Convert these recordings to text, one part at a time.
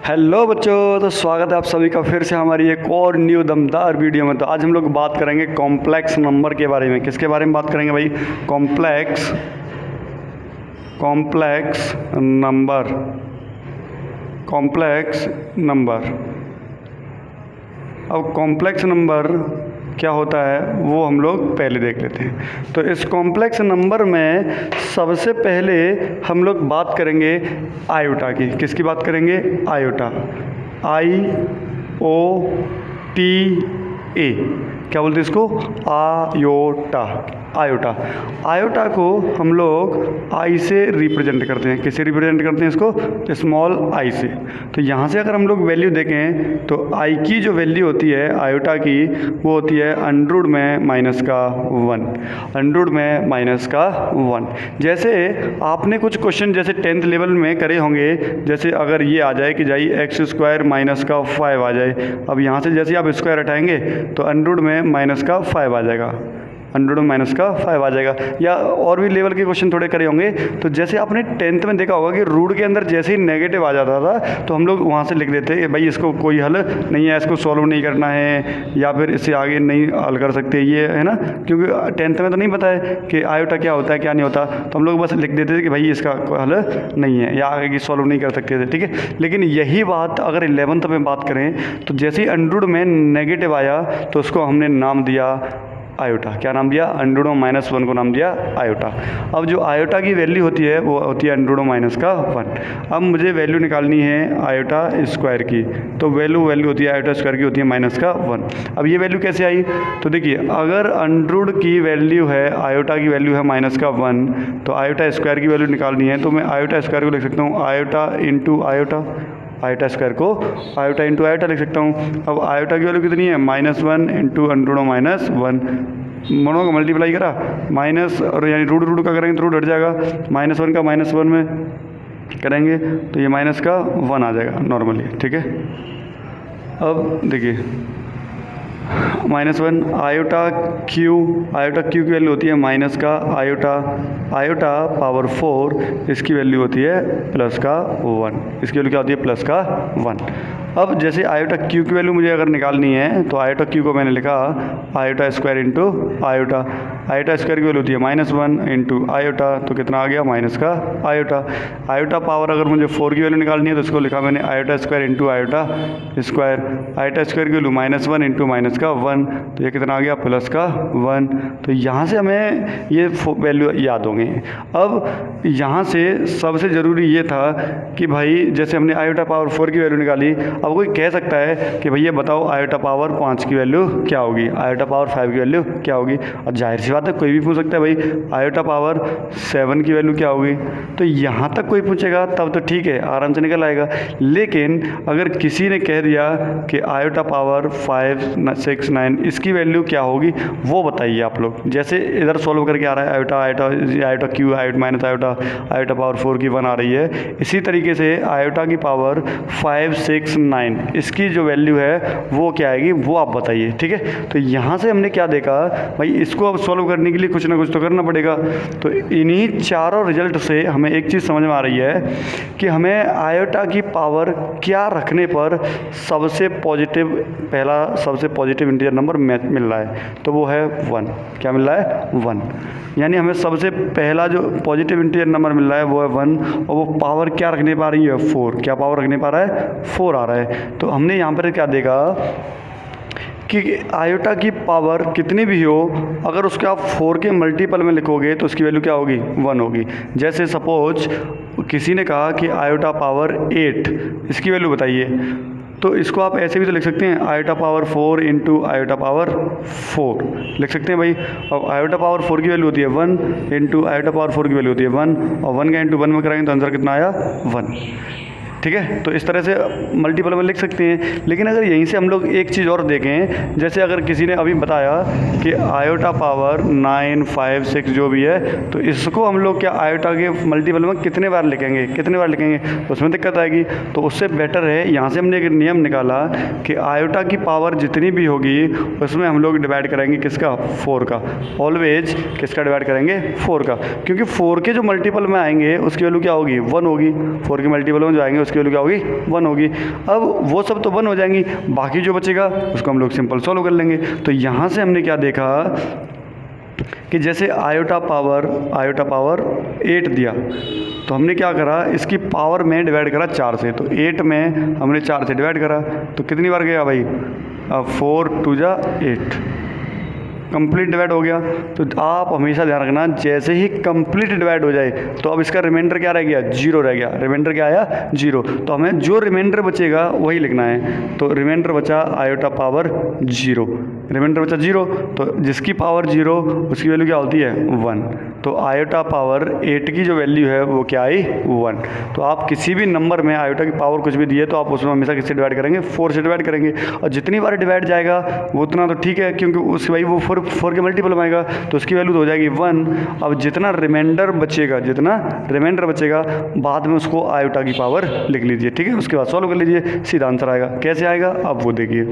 Hello बच्चों, तो स्वागत है आप सभी का फिर से हमारी एक और न्यू दमदार वीडियो में। तो आज हम लोग बात करेंगे कॉम्प्लेक्स नंबर के बारे में। किसके बारे में बात करेंगे भाई? Complex number. Complex number. अब कॉम्प्लेक्स नंबर क्या होता है वो हम लोग पहले देख लेते हैं। तो इस कॉम्प्लेक्स नंबर में सबसे पहले हम लोग बात करेंगे आयोटा की। किसकी बात करेंगे? आयोटा। IOTA। क्या बोलते हैं इसको? आयोटा। आयोटा। आयोटा को हम लोग आई से रिप्रेजेंट करते हैं। किससे रिप्रेजेंट करते हैं इसको? स्मॉल आई से। तो यहाँ से अगर हम लोग वैल्यू देखें तो आई की जो वैल्यू होती है आयोटा की वो होती है अंडर में माइनस का 1। अंडर में माइनस का 1। जैसे आपने कुछ क्वेश्चन जैसे 10th लेवल में करे होंगे, जैसे अगर ये आ जाए कि जाइए x² माइनस का 5 आ जाए। अब यहाँ से जैसे आप स्क्वायर हटाएंगे तो अंडर में माइनस का 5 आ जाएगा। अंडर में माइनस का 5 आ जाएगा। या और भी लेवल के क्वेश्चन थोड़े करे होंगे, तो जैसे आपने 10th में देखा होगा कि रूट के अंदर जैसे ही नेगेटिव आ जाता था तो हम लोग वहाँ से लिख देते हैं भाई इसको कोई हल नहीं है, इसको सॉल्व नहीं करना है, या फिर इससे आगे नहीं हल कर सकते, ये है ना। क्योंकि 10th में तो नहीं पता है कि आयोटा क्या होता है क्या नहीं होता, तो हम लोग बस लिख देते थे कि भाई इसका कोई हल नहीं है या आगे की सॉल्व नहीं कर सकते थे, ठीक है। लेकिन यही बात अगर 11th में बात करें तो जैसे ही अंडर में नेगेटिव आया तो उसको हमने नाम दिया आयोटा। क्या नाम दिया? अंडर में माइनस 1 को नाम दिया आयोटा। अब जो आयोटा की वैल्यू होती है वो होती है अंडर में माइनस का 1। अब मुझे वैल्यू निकालनी है आयोटा स्क्वायर की, तो वैल्यू होती है आयोटा स्क्वायर की होती है माइनस का 1। अब ये वैल्यू कैसे आई? तो देखिए, अगर अंडर की वैल्यू है आयोटा की वैल्यू है माइनस का 1, तो आयोटा स्क्वायर की वैल्यू निकालनी है, तो मैं आयोटा स्क्वायर को लिख सकता हूँ iota into iota. Iota square को आयोटा इंटू आयोटा लिख सकता हूँ। अब आयोटा की वैल्यू कितनी है? -1 इंटू अंडर में माइनस 1। दोनों को मल्टीप्लाई करा, माइनस और यानी रूट का करेंगे तो रूट हट जाएगा। -1 का -1 में करेंगे तो ये माइनस का 1 आ जाएगा नॉर्मली, ठीक है। अब देखिए -1 आयोटा क्यू की वैल्यू होती है माइनस का आयोटा पावर 4, इसकी वैल्यू होती है प्लस का 1। इसकी वैल्यू क्या होती है? प्लस का 1। अब जैसे आयोटा क्यू की वैल्यू मुझे अगर निकालनी है तो आयोटा क्यू को मैंने लिखा iota square into iota. Iota square की वैल्यू होती है -1 इंटू आयोटा, तो कितना आ गया? माइनस का आयोटा। आयोटा पावर अगर मुझे 4 की वैल्यू निकालनी है तो इसको लिखा मैंने iota square into iota square. Iota square की वैल्यू -1 इंटू माइनस का 1, तो ये कितना आ गया? प्लस का 1। तो यहाँ से हमें ये वैल्यू याद होंगे। अब यहाँ से सबसे ज़रूरी ये था कि भाई जैसे हमने आयोटा पावर 4 की वैल्यू निकाली, अब कोई कह सकता है कि भैया बताओ आयोटा पावर 5 की वैल्यू क्या होगी, आयोटा पावर 5 की वैल्यू क्या होगी। और जाहिर सी बात है कोई भी पूछ सकता है भाई आयोटा पावर 7 की वैल्यू क्या होगी। तो यहाँ तक कोई पूछेगा तब तो ठीक है, आराम से निकल आएगा। लेकिन अगर किसी ने कह दिया कि आयोटा पावर 5, 6, 9 इसकी वैल्यू क्या होगी वो बताइए आप लोग। जैसे इधर सॉल्व करके आ रहा है iota Q minus iota power 4 की 1 आ रही है, इसी तरीके से आयोटा की पावर 5, 6, 9 इसकी जो वैल्यू है वो क्या आएगी वो आप बताइए, ठीक है। तो यहाँ से हमने क्या देखा भाई, इसको अब सॉल्व करने के लिए कुछ ना कुछ तो करना पड़ेगा। तो इन्हीं चारों रिजल्ट से हमें एक चीज़ समझ में आ रही है कि हमें आयोटा की पावर क्या रखने पर सबसे पॉजिटिव इंटीजर नंबर मिल रहा है, तो वो है 1। क्या मिल रहा है? 1। यानी हमें सबसे पहला जो पॉजिटिव इंटीजर नंबर मिल रहा है वो है 1, और वो पावर क्या रखने पा रही है? 4। क्या पावर रखने पा रहा है? 4 आ रहा है। तो हमने यहाँ पर क्या देखा कि आयोटा की पावर कितनी भी हो, अगर उसके आप 4 के मल्टीपल में लिखोगे तो उसकी वैल्यू क्या होगी? 1 होगी। जैसे सपोज किसी ने कहा कि आयोटा पावर 8 इसकी वैल्यू बताइए, तो इसको आप ऐसे भी तो लिख सकते हैं iota power 4 into iota power 4 लिख सकते हैं भाई। अब आयोटा पावर 4 की वैल्यू होती है 1 इंटू आयोटा पावर 4 की वैल्यू होती है 1, और 1 का इंटू 1 में कराएंगे तो आंसर कितना आया? 1, ठीक है। तो इस तरह से मल्टीपल में लिख सकते हैं। लेकिन अगर यहीं से हम लोग एक चीज़ और देखें, जैसे अगर किसी ने अभी बताया कि आयोटा पावर 9, 5, 6 जो भी है, तो इसको हम लोग क्या आयोटा के मल्टीपल में कितने बार लिखेंगे तो उसमें दिक्कत आएगी। तो उससे बेटर है यहाँ से हमने एक नियम निकाला कि आयोटा की पावर जितनी भी होगी उसमें हम लोग डिवाइड करेंगे किसका? 4 का। ऑलवेज किसका डिवाइड करेंगे? 4 का। क्योंकि 4 के जो मल्टीपल में आएंगे उसकी वैल्यू क्या होगी? 1 होगी। 4 के मल्टीपल में जो आएंगे उसकी उसकी वैल्यू क्या होगी 1 होगी। अब वो सब तो 1 हो जाएंगी, बाकी जो बचेगा उसको हम लोग सिंपल सॉल्व कर लेंगे। तो यहाँ से हमने क्या देखा कि जैसे आयोटा पावर 8 दिया, तो हमने क्या करा, इसकी पावर में डिवाइड करा 4 से। तो 8 में हमने 4 से डिवाइड करा तो कितनी बार गया भाई, 4 2 जा 8, कंप्लीट डिवाइड हो गया। तो आप हमेशा ध्यान रखना, जैसे ही कंप्लीट डिवाइड हो जाए तो अब इसका रिमाइंडर क्या रह गया, 0 रह गया। रिमाइंडर क्या आया, 0। तो हमें जो रिमाइंडर बचेगा वही लिखना है। तो रिमाइंडर बचा आयोटा पावर 0, रिमाइंडर बचा 0, तो जिसकी पावर 0 उसकी वैल्यू क्या होती है 1। तो आयोटा पावर 8 की जो वैल्यू है वो क्या आई 1। तो आप किसी भी नंबर में आयोटा की पावर कुछ भी दिए तो आप उसमें हमेशा किससे डिवाइड करेंगे, 4 से डिवाइड करेंगे। और जितनी बार डिवाइड जाएगा वो उतना तो ठीक है, क्योंकि उसकी भाई वो 4 के मल्टीपल में आएगा तो उसकी वैल्यू तो हो जाएगी 1। अब जितना रिमाइंडर बचेगा बाद में उसको आयोटा की पावर लिख लीजिए, ठीक है। उसके बाद सॉल्व कर लीजिए, सीधा आंसर आएगा। कैसे आएगा आप वो देखिए।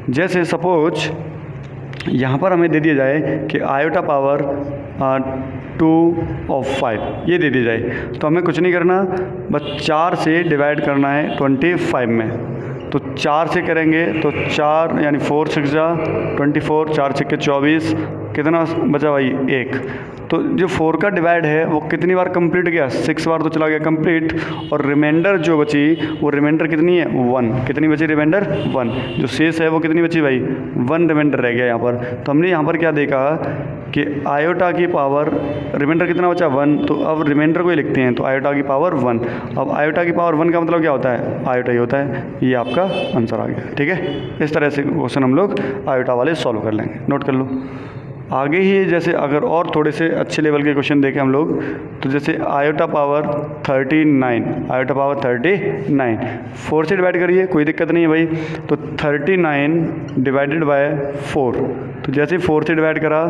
जैसे सपोज यहाँ पर हमें दे दिया जाए कि आयोटा पावर 2 और 5 ये दे दिया जाए, तो हमें कुछ नहीं करना, बस 4 से डिवाइड करना है 25 में। तो 4 से करेंगे तो 4 यानी 4 6 जा 24, 4 6 24, कितना बचा भाई 1। तो जो 4 का डिवाइड है वो कितनी बार कंप्लीट गया, 6 बार तो चला गया कंप्लीट। और रिमाइंडर जो बची वो रिमाइंडर कितनी है 1, कितनी बची रिमाइंडर 1। जो शेष है वो कितनी बची भाई 1 रिमाइंडर रह गया यहाँ पर। तो हमने यहाँ पर क्या देखा कि आयोटा की पावर रिमाइंडर कितना बचा 1, तो अब रिमाइंडर को ही लिखते हैं। तो आयोटा की पावर 1। अब आयोटा की पावर 1 का मतलब क्या होता है, आयोटा ही होता है। ये आपका आंसर आ गया, ठीक है। इस तरह से क्वेश्चन हम लोग आयोटा वाले सॉल्व कर लेंगे, नोट कर लो। आगे ही जैसे अगर और थोड़े से अच्छे लेवल के क्वेश्चन देखें हम लोग, तो जैसे आयोटा पावर 39, आयोटा पावर 39 4 से डिवाइड करिए, कोई दिक्कत नहीं है भाई। तो 39 डिवाइडेड बाय 4, तो जैसे 4 से डिवाइड करा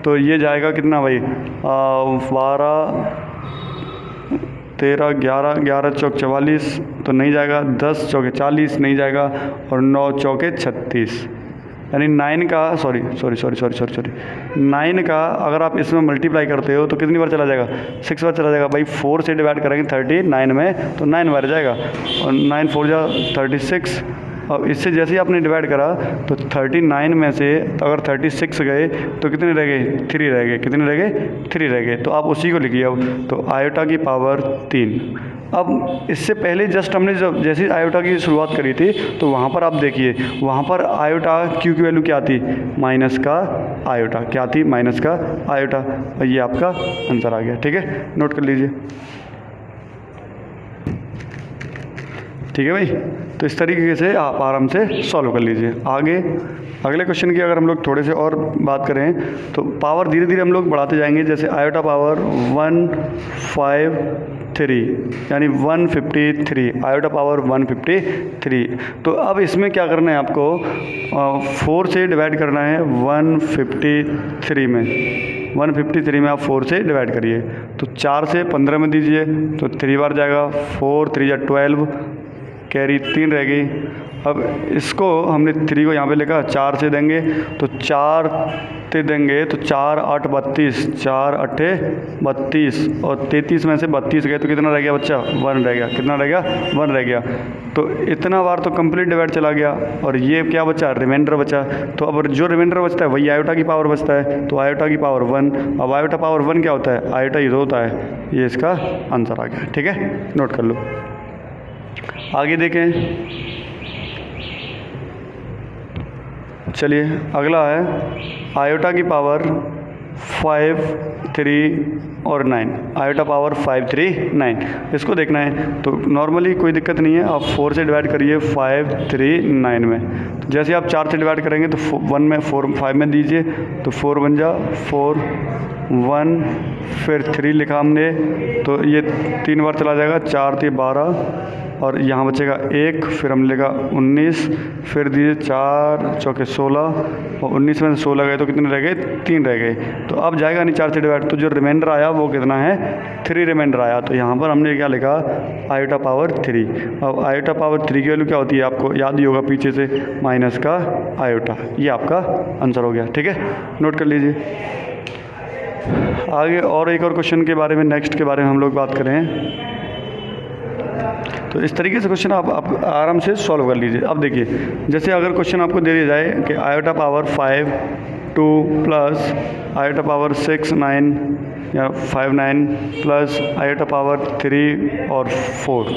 तो ये जाएगा कितना भाई 12 13 11 11 चौक 44, तो नहीं जाएगा। 10 चौके 40 नहीं जाएगा, और 9 चौके 36, यानी 9 का 9 का अगर आप इसमें मल्टीप्लाई करते हो तो कितनी बार चला जाएगा, 6 बार चला जाएगा भाई। 4 से डिवाइड करेंगे 39 में तो 9 बार जाएगा, और 9 4 जा 36। अब इससे जैसे ही आपने डिवाइड करा तो 39 में से अगर 36 गए तो कितने रह गए 3 रह गए, कितने रह गए 3 रह गए। तो आप उसी को लिखिए अब। तो आयोटा की पावर 3। अब इससे पहले जस्ट हमने जब जैसे आयोटा की शुरुआत करी थी तो वहाँ पर आप देखिए, वहाँ पर आयोटा क्यू की वैल्यू क्या थी, माइनस का आयोटा, क्या थी माइनस का आयोटा। और ये आपका आंसर आ गया, ठीक है, नोट कर लीजिए, ठीक है भाई। तो इस तरीके से आप आराम से सॉल्व कर लीजिए। आगे अगले क्वेश्चन की अगर हम लोग थोड़े से और बात करें तो पावर धीरे धीरे हम लोग बढ़ाते जाएंगे। जैसे आयोटा पावर 153 यानी 153, आयोटा पावर 153। तो अब इसमें क्या करना है आपको, 4 से डिवाइड करना है 153 में। 153 में आप 4 से डिवाइड करिए, तो 4 से 15 में दीजिए तो 3 बार जाएगा। 4 3 जा 12, कैरी 3 रह गई। अब इसको हमने 3 को यहाँ पे लिखा, 4 से देंगे तो 4 से देंगे तो 4 8 32, 4 8 32, और 33 में से 32 गए तो कितना रह गया बच्चा 1 रह गया, कितना रह गया 1 रह गया। तो इतना बार तो कंप्लीट डिवाइड चला गया, और ये क्या बचा रिमाइंडर बचा। तो अब जो रिमाइंडर बचता है वही आयोटा की पावर बचता है, तो आयोटा की पावर 1। अब आयोटा पावर 1 क्या होता है, आयोटा ही होता है। ये इसका आंसर आ गया, ठीक है, नोट कर लो। आगे देखें, चलिए अगला है आयोटा की पावर 5 3 और 9, आयोटा पावर 5 3 9। इसको देखना है तो नॉर्मली कोई दिक्कत नहीं है, आप 4 से डिवाइड करिए 5 3 9 में। तो जैसे आप 4 से डिवाइड करेंगे तो 1 में 4 5 में दीजिए तो 4 बन जा 4 1, फिर 3 लिखा हमने तो ये 3 बार चला जाएगा, 4 3 12, और यहाँ बचेगा 1, फिर हमने लिखा 19, फिर दीजिए 4 चौके 16, और 19 में से 16 गए तो कितने रह गए 3 रह गए। तो अब जाएगा नहीं 4 से डिवाइड, तो जो रिमाइंडर आया वो कितना है 3 रिमाइंडर आया। तो यहाँ पर हमने क्या लिखा आयोटा पावर 3। अब आयोटा पावर 3 की वैल्यू क्या होती है आपको याद ही होगा पीछे से, माइनस का आयोटा। ये आपका आंसर हो गया, ठीक है, नोट कर लीजिए। आगे और एक और क्वेश्चन के बारे में, नेक्स्ट के बारे में हम लोग बात करें तो तो इस तरीके से क्वेश्चन आप आराम से सॉल्व कर लीजिए। अब देखिए, जैसे अगर क्वेश्चन आपको दे दिया जाए कि iota power 5 2 plus iota power 6 9 या 5 9 प्लस आयोटा पावर 3 और 4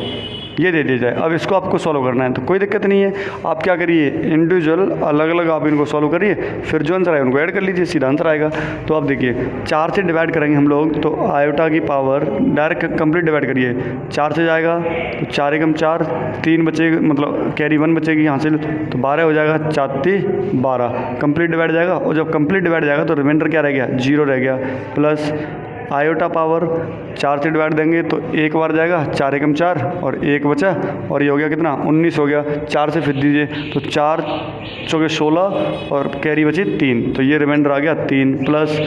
ये दे दिया जाए। अब इसको आपको सॉल्व करना है, तो कोई दिक्कत नहीं है। आप क्या करिए, इंडिविजुअल अलग अलग आप इनको सॉल्व करिए, फिर जो आंसर आए उनको ऐड कर लीजिए, सीधा आंसर आएगा। तो अब देखिए 4 से डिवाइड करेंगे हम लोग, तो आयोटा की पावर डायरेक्ट कंप्लीट डिवाइड करिए, 4 से जाएगा तो 4 एकम 4, 3 बचेगा, मतलब कैरी 1 बचेगी यहाँ से, तो 12 हो जाएगा, 4 3 12 कंप्लीट डिवाइड जाएगा। और जब कंप्लीट डिवाइड जाएगा तो रिमाइंडर क्या रह गया, 0 रह गया। प्लस आयोटा पावर 4 से डिवाइड देंगे तो 1 बार जाएगा, 4 एकम 4 और 1 बचा, और ये हो गया कितना, 19 हो गया। 4 से फिर दीजिए तो 4 चौके 16 और कैरी बची 3, तो ये रिमाइंडर आ गया 3। प्लस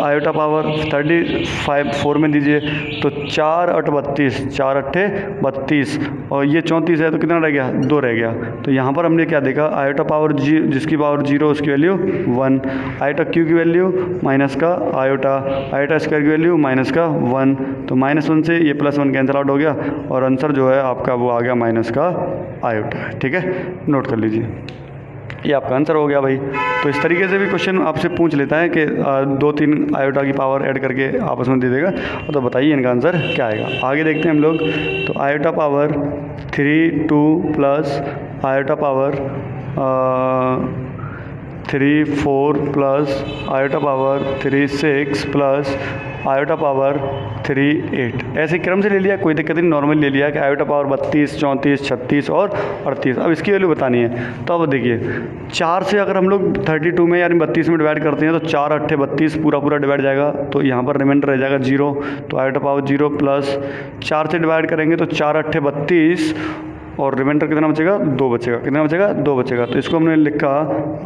आयोटा पावर 35 4 में दीजिए तो 4 8 32, 4 8 32 और ये 34 है तो कितना रह गया, 2 रह गया। तो यहाँ पर हमने क्या देखा, आयोटा पावर जिसकी पावर 0 उसकी वैल्यू 1, आयोटा क्यू की वैल्यू माइनस का आयोटा स्क्वायर की वैल्यू माइनस का 1, तो -1 से ये +1 कैंसिल आउट हो गया और आंसर जो है आपका वो आ गया माइनस का आयोटा। ठीक है, नोट कर लीजिए, ये आपका आंसर हो गया भाई। तो इस तरीके से भी क्वेश्चन आपसे पूछ लेता है कि 2-3 आयोटा की पावर ऐड करके आपस में दे देगा, तो बताइए इनका आंसर क्या आएगा। आगे देखते हैं हम लोग, तो iota power 3 2 plus iota power 3 4 plus iota power 3 6 plus iota power 3 8, ऐसे क्रम से ले लिया, कोई दिक्कत नहीं, नॉर्मल ले लिया कि आयोटा पावर 32 34 36 और 38। अब इसकी वैल्यू बतानी है, तो अब देखिए 4 से अगर हम लोग 32 में यानी 32 में डिवाइड करते हैं तो 4 8 32 पूरा डिवाइड जाएगा, तो यहाँ पर रिमाइंडर रह जाएगा 0, तो आयोटा पावर 0 प्लस 4 से डिवाइड करेंगे तो 4 8 32 और रिमाइंडर कितना बचेगा, 2 बचेगा। कितना बचेगा, 2 बचेगा। तो इसको हमने लिखा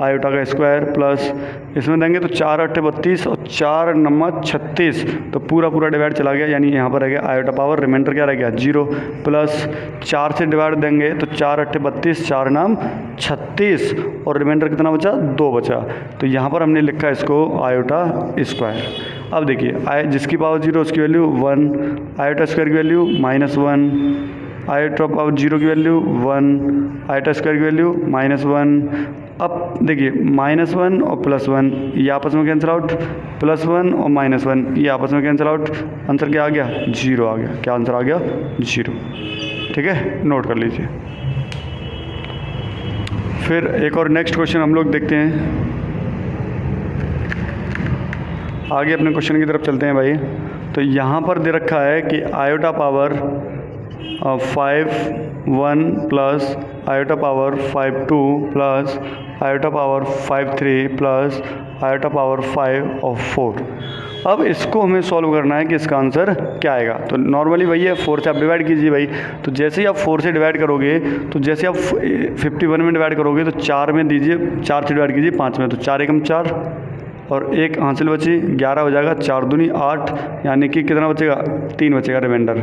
आयोटा का स्क्वायर प्लस इसमें देंगे तो 4 8 32 और 4 9 36, तो पूरा डिवाइड चला गया, यानी यहाँ पर रह गया आयोटा पावर, रिमाइंडर क्या रह गया 0। प्लस 4 से डिवाइड देंगे तो 4 8 32 4 9 36 और रिमाइंडर कितना बचा, 2 बचा। तो यहाँ पर हमने लिखा इसको आयोटा स्क्वायर। अब देखिए जिसकी पावर 0 उसकी वैल्यू 1, आयोटा स्क्वायर की वैल्यू -1, आयोटा पावर 0 की वैल्यू 1, आयोटा स्क्वायर की वैल्यू -1। अब देखिए -1 और +1 ये आपस में कैंसिल आउट, +1 और -1 ये आपस में कैंसिल आउट, आंसर क्या आ गया, 0 आ गया। क्या आंसर आ गया, 0। ठीक है, नोट कर लीजिए। फिर एक और नेक्स्ट क्वेश्चन हम लोग देखते हैं, आगे अपने क्वेश्चन की तरफ चलते हैं भाई। तो यहाँ पर दे रखा है कि iota power 5 1 plus iota power 5 2 plus iota power 5 3 plus iota power 5 और 4। अब इसको हमें सॉल्व करना है कि इसका आंसर क्या आएगा। तो नॉर्मली वही है, 4 से आप डिवाइड कीजिए भाई। तो जैसे ही आप 4 से डिवाइड करोगे, तो जैसे आप 51 में डिवाइड करोगे तो 4 में दीजिए, 4 से डिवाइड कीजिए 5 में, तो 4 एकम 4 और 1 हासिल बची, 11 हो जाएगा, 4 दूनी 8, यानी कि कितना बचेगा, 3 बचेगा रिमाइंडर,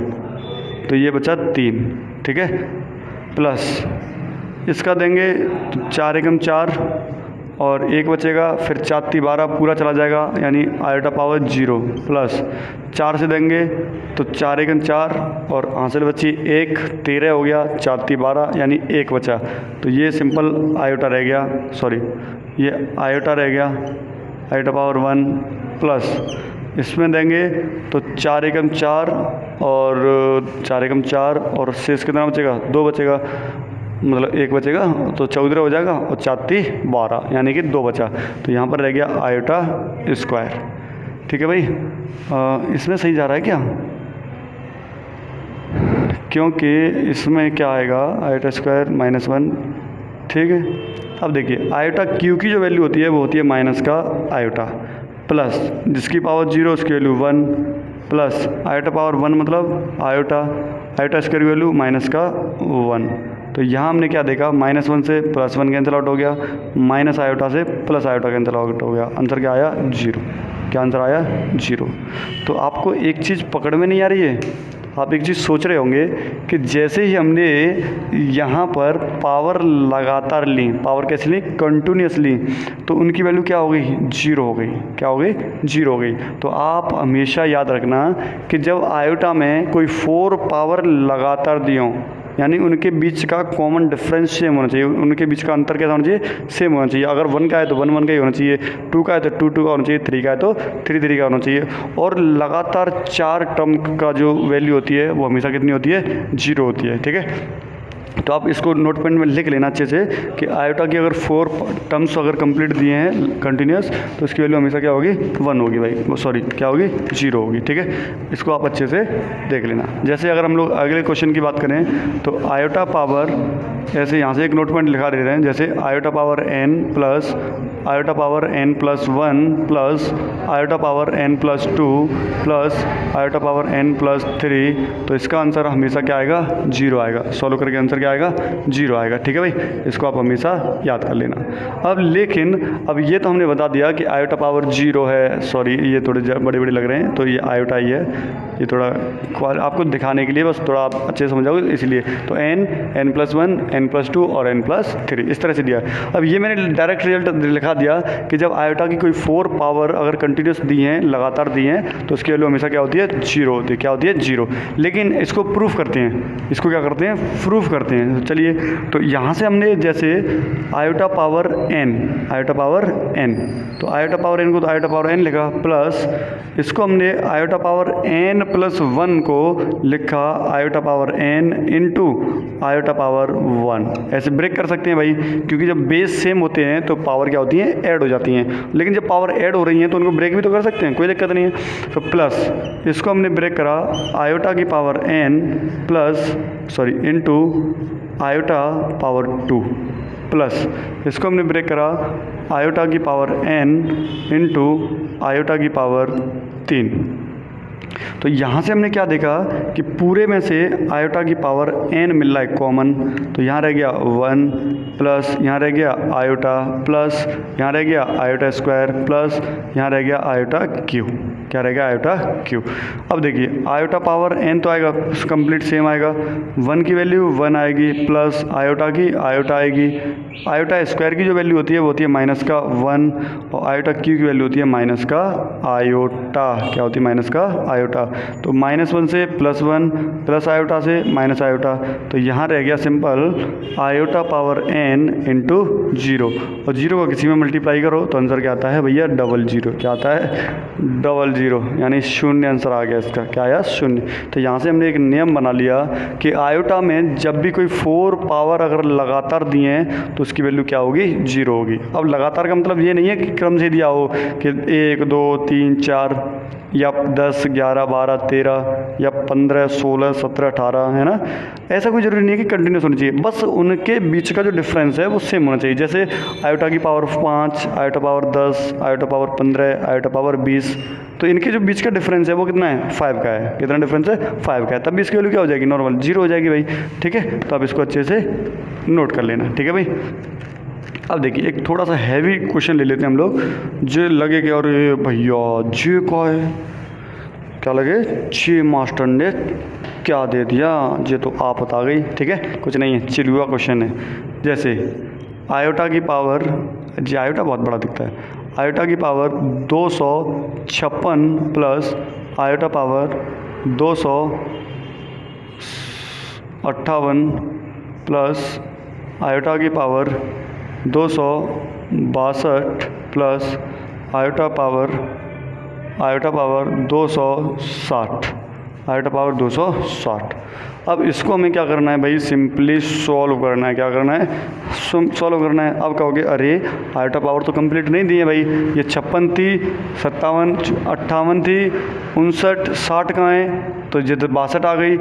तो ये बचा 3। ठीक है, प्लस इसका देंगे तो 4 एकम 4 और 1 बचेगा, फिर 4 3 12 पूरा चला जाएगा, यानी आयोटा पावर 0। प्लस 4 से देंगे तो 4 एकम 4 और हासिल बची 1, 13 हो गया, 4 3 12 यानी 1 बचा, तो ये सिंपल आयोटा रह गया, सॉरी ये आयोटा रह गया, आयोटा पावर 1। प्लस इसमें देंगे तो 4 एकम 4 और 4 एकम 4 और शेष कितना बचेगा, 2 बचेगा, मतलब 1 बचेगा, तो 14 हो जाएगा और 4 3 12 यानी कि 2 बचा, तो यहाँ पर रह गया आयोटा स्क्वायर। ठीक है भाई, इसमें सही जा रहा है क्या, क्योंकि इसमें क्या आएगा, आयोटा स्क्वायर -1। ठीक है, अब देखिए आयोटा क्यू की जो वैल्यू होती है वो होती है माइनस का आयोटा, प्लस जिसकी पावर 0 उसकी वैल्यू 1, प्लस आयोटा पावर 1 मतलब आयोटा स्क्वायर की वैल्यू माइनस का 1। तो यहाँ हमने क्या देखा, -1 से +1 कैंसिल आउट हो गया, माइनस आयोटा से प्लस आयोटा कैंसिल आउट हो गया, आंसर क्या आया, 0। क्या आंसर आया, 0। तो आपको एक चीज़ पकड़ में नहीं आ रही है, आप एक चीज़ सोच रहे होंगे कि जैसे ही हमने यहाँ पर पावर लगातार ली, पावर कैसे ली, कंटिन्यूसली, तो उनकी वैल्यू क्या हो गई, 0 हो गई। क्या हो गई, 0 हो गई। तो आप हमेशा याद रखना कि जब आयोटा में कोई 4 पावर लगातार दी हो, यानी उनके बीच का कॉमन डिफरेंस सेम होना चाहिए, उनके बीच का अंतर कैसा होना चाहिए, सेम होना चाहिए। अगर 1 का है तो 1 1 का ही होना चाहिए, 2 का है तो 2 2 का होना चाहिए, 3 का है तो 3 3 का होना चाहिए। और लगातार 4 टर्म का जो वैल्यू होती है वो हमेशा कितनी होती है, 0 होती है। ठीक है, तो आप इसको नोट पेन में लिख लेना अच्छे से कि आयोटा की अगर 4 टर्म्स अगर कंप्लीट दिए हैं कंटिन्यूस तो इसकी वैल्यू हमेशा क्या होगी, 1 होगी भाई, सॉरी क्या होगी, 0 होगी। ठीक है, इसको आप अच्छे से देख लेना। जैसे अगर हम लोग अगले क्वेश्चन की बात करें तो आयोटा पावर, ऐसे यहाँ से एक नोट पॉइंट लिखा दे रहे हैं, जैसे iota power n plus iota power n plus 1 plus iota power n plus 2 plus iota power n plus 3, तो इसका आंसर हमेशा क्या आएगा, 0 आएगा। सॉल्व करके आंसर क्या आएगा, 0 आएगा। ठीक है भाई, इसको आप हमेशा याद कर लेना। अब लेकिन अब ये तो हमने बता दिया कि आयोटा पावर 0 है, सॉरी ये थोड़े बड़े बड़े लग रहे हैं, तो ये आयोटा ही है, ये थोड़ा आपको दिखाने के लिए बस थोड़ा आप अच्छे से समझाओगे इसलिए। तो n प्लस 1 n प्लस 2 और n प्लस 3 इस तरह से दिया। अब ये मैंने डायरेक्ट रिजल्ट लिखा दिया कि जब आयोटा की कोई 4 पावर अगर कंटिन्यूस दी हैं, लगातार दी हैं, तो उसकी वैल्यू हमेशा क्या होती है, 0 होती है। क्या होती है, 0। लेकिन इसको प्रूफ करते हैं, इसको क्या करते हैं, प्रूफ करते हैं। तो चलिए, तो यहाँ से हमने जैसे iota power n, iota power n, तो आयोटा पावर n को तो आयोटा पावर n लिखा, प्लस इसको हमने आयोटा पावर n प्लस 1 को लिखा iota power n into iota power 1। ऐसे ब्रेक कर सकते हैं भाई, क्योंकि जब बेस सेम होते हैं तो पावर क्या होती है, ऐड हो जाती हैं। लेकिन जब पावर ऐड हो रही हैं तो उनको ब्रेक भी तो कर सकते हैं, कोई दिक्कत नहीं है। तो प्लस इसको हमने ब्रेक करा आयोटा की power n plus sorry into iota power 2 plus इसको हमने ब्रेक करा आयोटा की पावर n इंटू आयोटा की पावर 3। तो यहाँ से हमने क्या देखा कि पूरे में से आयोटा की पावर n मिल रहा है कॉमन, तो यहाँ रह गया 1 प्लस यहाँ रह गया आयोटा प्लस यहाँ रह गया आयोटा स्क्वायर प्लस यहाँ रह गया आयोटा क्यू। क्या रहेगा, आयोटा क्यू। अब देखिए आयोटा पावर n तो आएगा कंप्लीट सेम आएगा, 1 की वैल्यू 1 आएगी प्लस आयोटा की आयोटा आएगी, आयोटा स्क्वायर की जो वैल्यू होती है वो होती है माइनस का 1 और आयोटा क्यू की वैल्यू होती है माइनस का आयोटा। क्या होती है, माइनस का आयोटा। तो -1 से +1 प्लस आयोटा से माइनस आयोटा, तो यहाँ रह गया simple iota power n into 0 और 0 को किसी में मल्टीप्लाई करो तो आंसर क्या आता है भैया, 00। क्या आता है, 00, यानी 0 आंसर आ गया इसका। क्या आया, 0। तो यहाँ से हमने एक नियम बना लिया कि आयोटा में जब भी कोई 4 पावर अगर लगातार दिए हैं तो उसकी वैल्यू क्या होगी, 0 होगी। अब लगातार का मतलब ये नहीं है कि क्रम से दिया हो कि 1 2 3 4 या 10 11 12 13 या 15 16 17 18, है ना। ऐसा कोई ज़रूरी नहीं है कि कंटिन्यूस होनी चाहिए, बस उनके बीच का जो डिफरेंस है वो सेम होना चाहिए। जैसे आयोटा की power 5, iota power 10, iota power 15, iota power 20, तो इनके जो बीच का डिफरेंस है वो कितना है, 5 का है। कितना डिफरेंस है, 5 का है। तब भी इसकी वैल्यू क्या हो जाएगी, नॉर्मल 0 हो जाएगी भाई। ठीक है, तो आप इसको अच्छे से नोट कर लेना। ठीक है भाई। अब देखिए एक थोड़ा सा हैवी क्वेश्चन ले लेते हैं हम लोग, जो लगे कि अरे भैया जे का है, क्या लगे, जे मास्टर ने क्या दे दिया, जे तो आप बता गई। ठीक है, कुछ नहीं है, चिलुआ क्वेश्चन है। जैसे आयोटा की पावर, जी आयोटा बहुत बड़ा दिखता है, आयोटा की power 256 plus iota power 258 plus iota की power 262 plus iota power 260, iota power 260। अब इसको हमें क्या करना है भाई, सिंपली सॉल्व करना है। क्या करना है, सॉल्व करना है। अब कहोगे अरे आयोटा पावर तो कंप्लीट नहीं दी है भाई, ये 56 थी, 57 58 थी, 59 60 कहाँ है, तो ये तो 62 आ गई,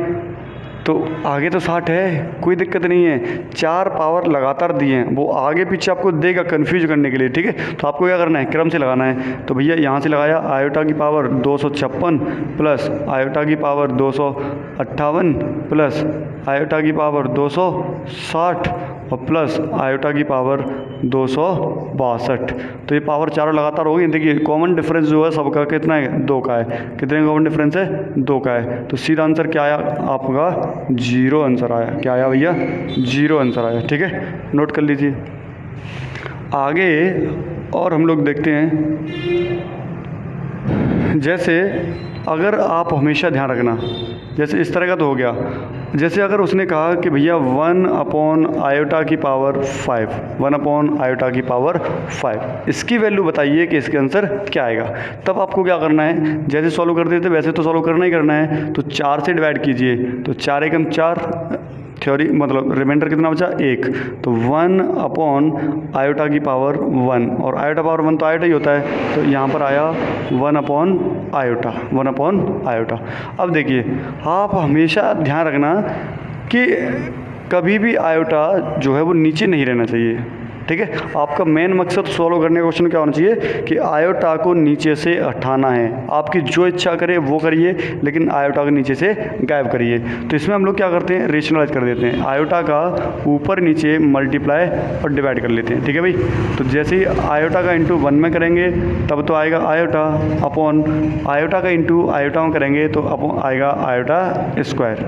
तो आगे तो 60 है, कोई दिक्कत नहीं है। 4 पावर लगातार दिए हैं, वो आगे पीछे आपको देगा कंफ्यूज करने के लिए। ठीक है, तो आपको क्या करना है, क्रम से लगाना है। तो भैया यहाँ से लगाया आयोटा की पावर 256 प्लस आयोटा की पावर 258 प्लस आयोटा की पावर 260 और प्लस आयोटा की पावर 262। तो ये पावर चारों लगातार होगी। देखिए कॉमन डिफरेंस जो है सबका कितना है, 2 का है। कितने का कॉमन डिफरेंस है, 2 का है। तो सीधा आंसर क्या आया आपका, 0 आंसर आया। क्या आया भैया, 0 आंसर आया। ठीक है, नोट कर लीजिए। आगे और हम लोग देखते हैं, जैसे अगर आप हमेशा ध्यान रखना, जैसे इस तरह का तो हो गया, जैसे अगर उसने कहा कि भैया 1/i की पावर 5, 1/i की पावर 5, इसकी वैल्यू बताइए कि इसके आंसर क्या आएगा। तब आपको क्या करना है, जैसे सॉल्व कर देते वैसे तो सॉल्व करना ही करना है। तो 4 से डिवाइड कीजिए, तो 4 एकम 4, थ्योरी मतलब रिमाइंडर कितना बचा 1, तो 1/i की पावर 1, और आयोटा पावर 1 तो आयोटा ही होता है, तो यहाँ पर आया 1/i। अब देखिए आप हमेशा ध्यान रखना कि कभी भी आयोटा जो है वो नीचे नहीं रहना चाहिए, ठीक है। आपका मेन मकसद सॉल्व करने का क्वेश्चन क्या होना चाहिए कि आयोटा को नीचे से हटाना है। आपकी जो इच्छा करे वो करिए, लेकिन आयोटा को नीचे से गायब करिए। तो इसमें हम लोग क्या करते हैं, रेशनलाइज कर देते हैं, आयोटा का ऊपर नीचे मल्टीप्लाई और डिवाइड कर लेते हैं, ठीक है भाई। तो जैसे ही आयोटा का इंटू 1 में करेंगे तब तो आएगा आयोटा, अपॉन आयोटा का इंटू आयोटा में करेंगे तो अपॉन आएगा आयोटा स्क्वायर।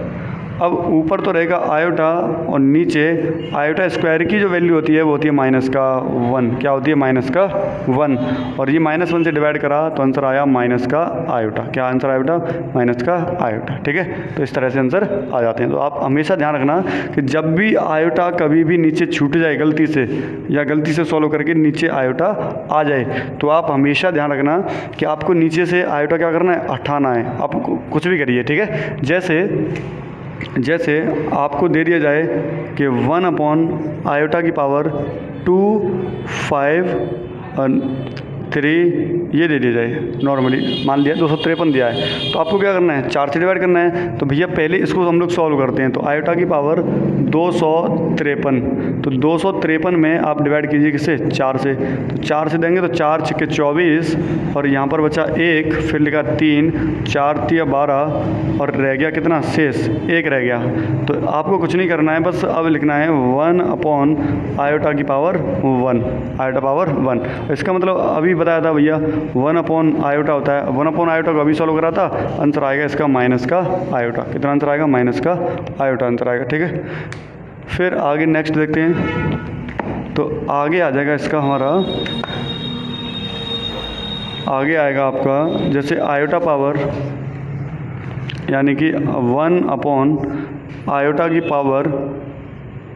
अब ऊपर तो रहेगा आयोटा और नीचे आयोटा स्क्वायर की जो वैल्यू होती है वो होती है -1, क्या होती है -1, और ये -1 से डिवाइड करा तो आंसर आया -आयोटा। क्या आंसर आयोटा, -आयोटा, ठीक है। तो इस तरह से आंसर आ जाते हैं। तो आप हमेशा ध्यान रखना कि जब भी आयोटा कभी भी नीचे छूट जाए गलती से, या गलती से सॉल्व करके नीचे आयोटा आ जाए, तो आप हमेशा ध्यान रखना कि आपको नीचे से आयोटा क्या करना है, हटाना है। आप कुछ भी करिए, ठीक है। जैसे आपको दे दिया जाए कि 1/i की पावर 2, 5 और 3 ये दे दिया जाए, नॉर्मली मान लिया 253 दिया है, तो आपको क्या करना है, 4 से डिवाइड करना है। तो भैया पहले इसको हम लोग सॉल्व करते हैं। तो आयोटा की पावर 253, तो 253 में आप डिवाइड कीजिए किससे, 4 से। तो 4 से देंगे तो 4 × 24, और यहाँ पर बचा 1, फिर लिखा 3, 4 × 12, और रह गया कितना, शेष 1 रह गया। तो आपको कुछ नहीं करना है, बस अब लिखना है 1/i की पावर 1, आयोटा पावर 1। इसका मतलब अभी बताया था भैया 1/i होता है, 1/i को अभी सॉल्व करा था, आंसर आएगा इसका -आयोटा। कितना आंसर आएगा, -आयोटा आंसर आएगा, ठीक है। फिर आगे नेक्स्ट देखते हैं। तो आगे आ जाएगा इसका हमारा, आगे आएगा आपका जैसे आयोटा पावर, यानी कि 1/i की पावर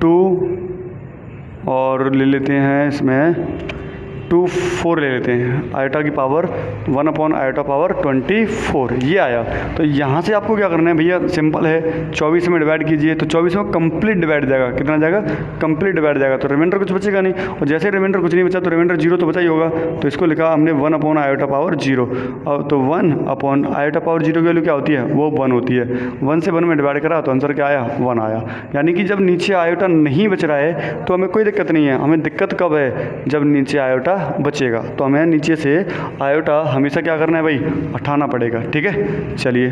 2, और ले लेते हैं इसमें 24 ले लेते हैं, आयोटा की पावर 1/i पावर 24, ये आया। तो यहाँ से आपको क्या करना है भैया, सिंपल है, 24 में डिवाइड कीजिए, तो 24 में कंप्लीट डिवाइड जाएगा, कितना जाएगा, कंप्लीट डिवाइड जाएगा, तो रिमाइंडर कुछ बचेगा नहीं। और जैसे रिमाइंडर कुछ नहीं बचा तो रिमाइंडर 0 तो बचा ही होगा, तो इसको लिखा हमने 1/i पावर 0। और तो 1/i पावर 0 की वैल्यू क्या होती है, वो 1 होती है। 1 से 1 में डिवाइड करा तो आंसर क्या आया, 1 आया। यानी कि जब नीचे आयोटा नहीं बच रहा है तो हमें कोई दिक्कत नहीं है। हमें दिक्कत कब है, जब नीचे आयोटा बचेगा, तो हमें नीचे से आयोटा हमेशा क्या करना है भाई, हटाना पड़ेगा, ठीक है। चलिए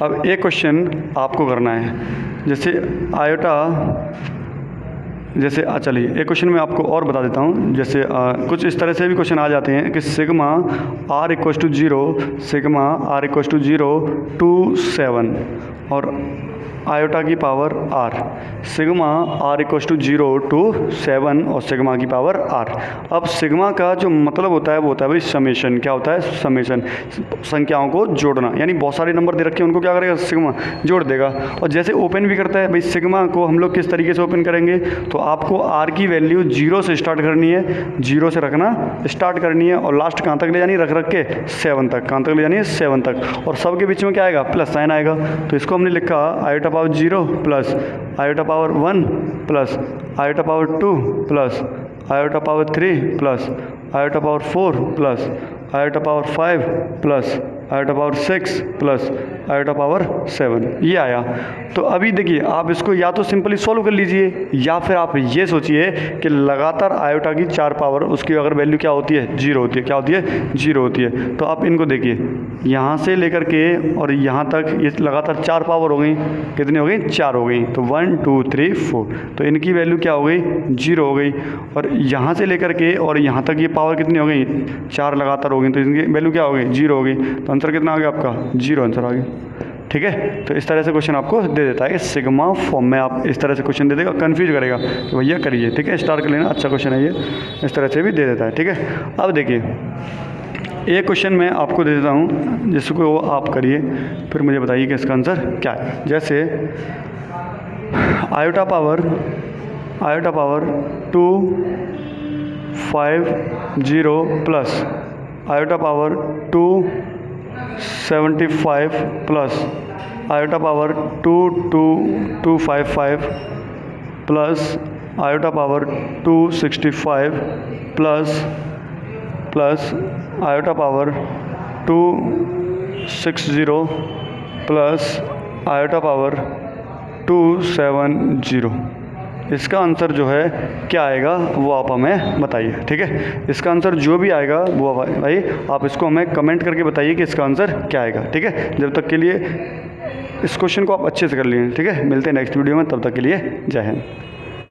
अब एक क्वेश्चन आपको करना है, जैसे आयोटा, जैसे चलिए एक क्वेश्चन मैं आपको और बता देता हूँ। जैसे कुछ इस तरह से भी क्वेश्चन आ जाते हैं कि sigma r = 0, sigma r = 0 to 7, और आयोटा की power r, sigma r = 0 to 7 और सिग्मा की पावर r। अब सिग्मा का जो मतलब होता है वो होता है भाई समेशन। क्या होता है, समेशन, संख्याओं को जोड़ना। यानी बहुत सारे नंबर दे रखे हैं, उनको क्या करेगा, सिग्मा जोड़ देगा। और जैसे ओपन भी करता है भाई, सिग्मा को हम लोग किस तरीके से ओपन करेंगे, तो आपको r की वैल्यू 0 से स्टार्ट करनी है, 0 से रखना स्टार्ट करनी है, और लास्ट कहाँ तक ले जानी, रख के 7 तक, कहाँ तक ले जानी है, 7 तक। और सबके बीच में क्या आएगा, प्लस साइन आएगा। तो इसको हमने लिखा iota power 0 plus iota power 1 plus iota power 2 plus iota power 3 plus iota power 4 plus iota power 5 plus iota power 6 plus iota power 7, ये आया। तो अभी देखिए आप इसको या तो सिंपली सॉल्व कर लीजिए, या फिर आप ये सोचिए कि लगातार आयोटा की 4 पावर, उसकी अगर वैल्यू क्या होती है, 0 होती है। क्या होती है, 0 होती है। तो आप इनको देखिए, यहाँ से लेकर के और यहाँ तक ये लगातार 4 पावर हो गई। कितनी हो गई, 4 हो गई। तो 1 2 3 4, तो इनकी वैल्यू क्या हो गई, 0 हो गई। और यहाँ से लेकर के और यहाँ तक ये पावर कितनी हो गई, 4 लगातार हो गई, तो इनकी वैल्यू क्या हो गई, 0 हो गई। तो आंसर कितना आ गया आपका, 0 आंसर आ गया, ठीक है। तो इस तरह से क्वेश्चन आपको दे देता है, सिग्मा फॉर्म में आप इस तरह से क्वेश्चन दे देगा, कंफ्यूज करेगा तो भैया करिए, ठीक है। स्टार कर लेना, अच्छा क्वेश्चन है ये, इस तरह से भी दे देता है, ठीक है। अब देखिए एक क्वेश्चन मैं आपको दे देता हूँ जिसको वो आप करिए, फिर मुझे बताइए कि इसका आंसर क्या है। जैसे iota power 250 plus iota power 275 plus iota power 255 plus iota power 265 plus iota power 260 plus iota power 270। इसका आंसर जो है क्या आएगा वो आप हमें बताइए, ठीक है। इसका आंसर जो भी आएगा वो भाई आप इसको हमें कमेंट करके बताइए कि इसका आंसर क्या आएगा, ठीक है। जब तक के लिए इस क्वेश्चन को आप अच्छे से कर लिए, ठीक है। मिलते हैं नेक्स्ट वीडियो में, तब तक के लिए जय हिंद।